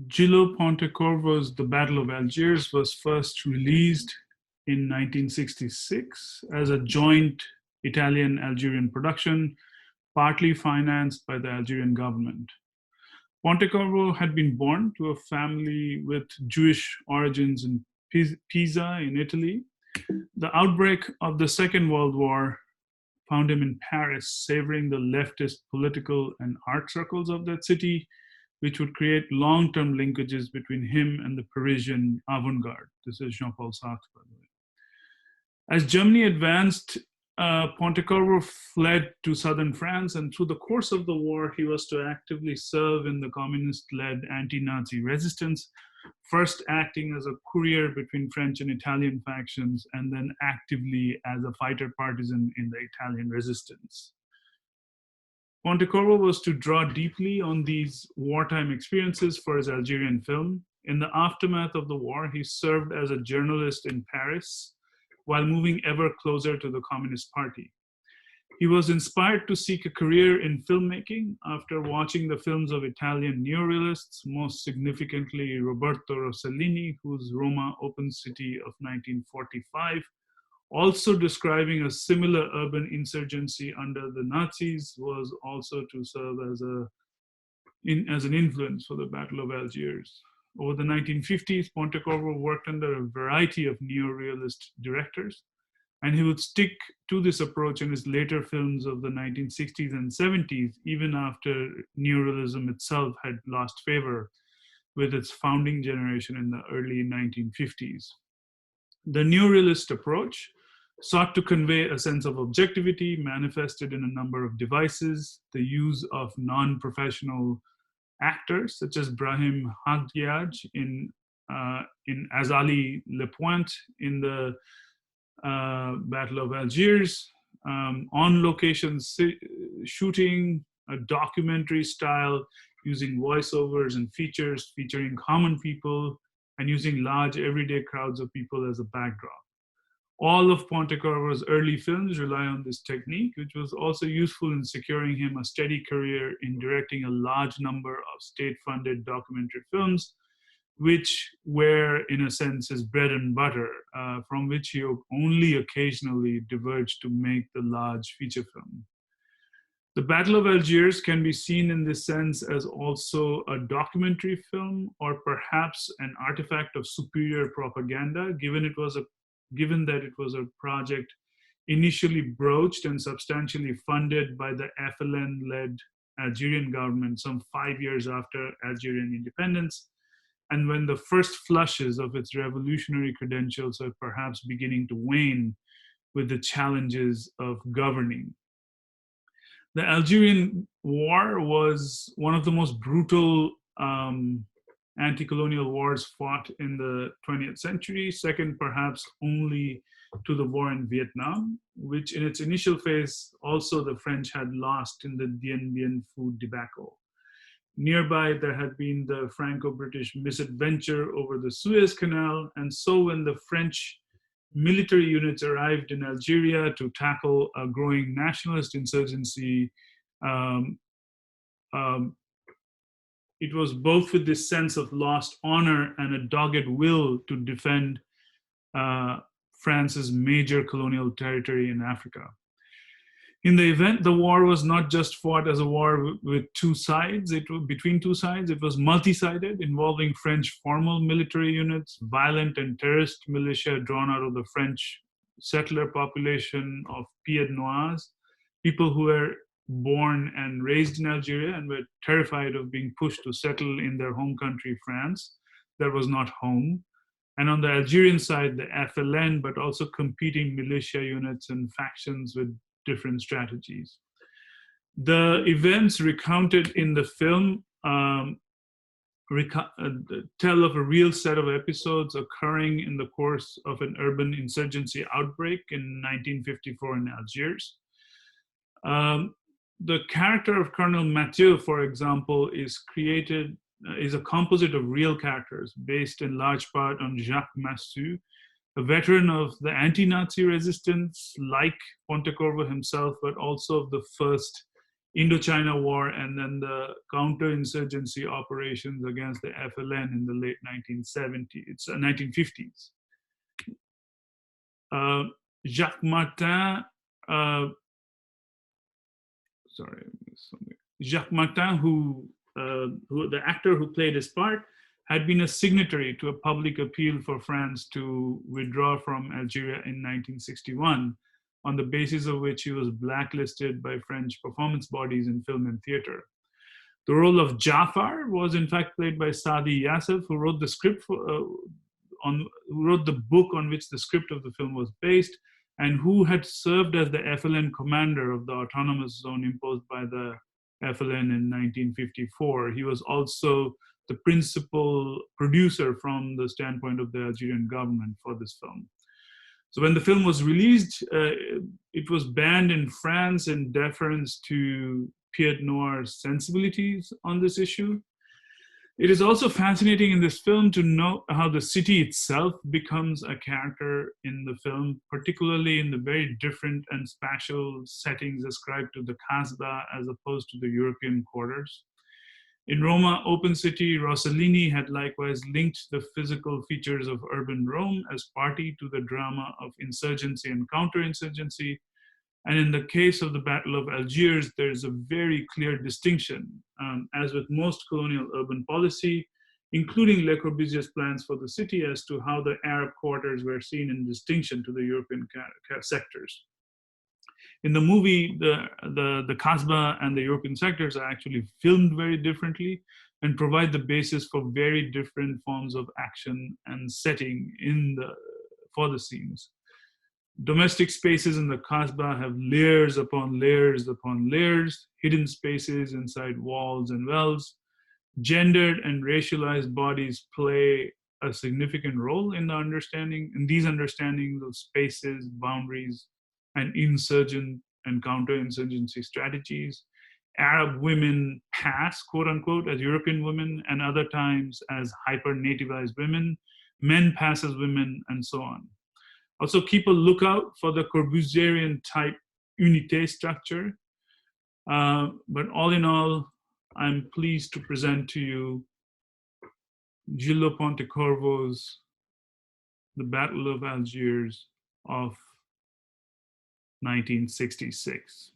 Gillo Pontecorvo's The Battle of Algiers was first released in 1966 as a joint Italian-Algerian production, partly financed by the Algerian government. Pontecorvo had been born to a family with Jewish origins in Pisa, in Italy. The outbreak of the Second World War found him in Paris, savoring the leftist political and art circles of that city, which would create long term linkages between him and the Parisian avant garde. This is Jean Paul Sartre, by the way. As Germany advanced, Pontecorvo fled to southern France, and through the course of the war, he was to actively serve in the communist led anti Nazi resistance, first acting as a courier between French and Italian factions, and then actively as a fighter partisan in the Italian resistance. Pontecorvo was to draw deeply on these wartime experiences for his Algerian film. In the aftermath of the war, he served as a journalist in Paris while moving ever closer to the Communist Party. He was inspired to seek a career in filmmaking after watching the films of Italian neorealists, most significantly Roberto Rossellini, whose Roma Open City of 1945, also describing a similar urban insurgency under the Nazis, was also to serve as an influence for the Battle of Algiers. Over the 1950s, Pontecorvo worked under a variety of neorealist directors, and he would stick to this approach in his later films of the 1960s and 70s, even after neorealism itself had lost favor with its founding generation in the early 1950s. The neorealist approach sought to convey a sense of objectivity manifested in a number of devices, the use of non-professional actors such as Brahim Hagdiaj in Azali Lepointe in the Battle of Algiers, on-location shooting, a documentary style using voiceovers and features featuring common people and using large everyday crowds of people as a backdrop. All of Pontecorvo's early films rely on this technique, which was also useful in securing him a steady career in directing a large number of state-funded documentary films, which were, in a sense, his bread and butter, from which he only occasionally diverged to make the large feature film. The Battle of Algiers can be seen in this sense as also a documentary film, or perhaps an artifact of superior propaganda, given that it was a project initially broached and substantially funded by the FLN-led Algerian government some 5 years after Algerian independence, and when the first flushes of its revolutionary credentials are perhaps beginning to wane with the challenges of governing. The Algerian War was one of the most brutal anti-colonial wars fought in the 20th century, second perhaps only to the war in Vietnam, which in its initial phase also the French had lost in the Dien Bien Phu debacle. Nearby, there had been the Franco-British misadventure over the Suez Canal, and so when the French military units arrived in Algeria to tackle a growing nationalist insurgency, it was both with this sense of lost honor and a dogged will to defend France's major colonial territory in Africa. In the event, the war was not just fought as a war with two sides, between two sides, it was multi-sided, involving French formal military units, violent and terrorist militia drawn out of the French settler population of Pieds Noirs, people who were born and raised in Algeria and were terrified of being pushed to settle in their home country, France, that was not home. And on the Algerian side, the FLN, but also competing militia units and factions with different strategies. The events recounted in the film tell of a real set of episodes occurring in the course of an urban insurgency outbreak in 1954 in Algiers. The character of Colonel Mathieu, for example, is a composite of real characters based in large part on Jacques Massu, a veteran of the anti-Nazi resistance, like Pontecorvo himself, but also of the first Indochina War, and then the counterinsurgency operations against the FLN in the late 1950s. Uh, Jacques Martin, uh, sorry, Jacques Martin, who the actor who played his part, had been a signatory to a public appeal for France to withdraw from Algeria in 1961, on the basis of which he was blacklisted by French performance bodies in film and theater. The role of Jafar was in fact played by Sadi Yassef, who wrote the script who wrote the book on which the script of the film was based, and who had served as the FLN commander of the autonomous zone imposed by the FLN in 1954. He was also the principal producer from the standpoint of the Algerian government for this film. So when the film was released, it was banned in France in deference to Pied Noir's sensibilities on this issue. It is also fascinating in this film to note how the city itself becomes a character in the film, particularly in the very different and spatial settings ascribed to the Kasbah as opposed to the European quarters. In Roma Open City, Rossellini had likewise linked the physical features of urban Rome as party to the drama of insurgency and counterinsurgency. And in the case of the Battle of Algiers, there's a very clear distinction. As with most colonial urban policy, including Le Corbusier's plans for the city, as to how the Arab quarters were seen in distinction to the European sectors. In the movie, the Kasbah and the European sectors are actually filmed very differently and provide the basis for very different forms of action and setting for the scenes. Domestic spaces in the Kasbah have layers upon layers upon layers, hidden spaces inside walls and wells. Gendered and racialized bodies play a significant role in these understandings of spaces, boundaries, and insurgent and counterinsurgency strategies. Arab women pass, quote unquote, as European women, and other times as hyper-nativized women. Men pass as women, and so on. Also, keep a lookout for the Corbusierian type unité structure. But all in all, I'm pleased to present to you Gillo Pontecorvo's The Battle of Algiers of 1966.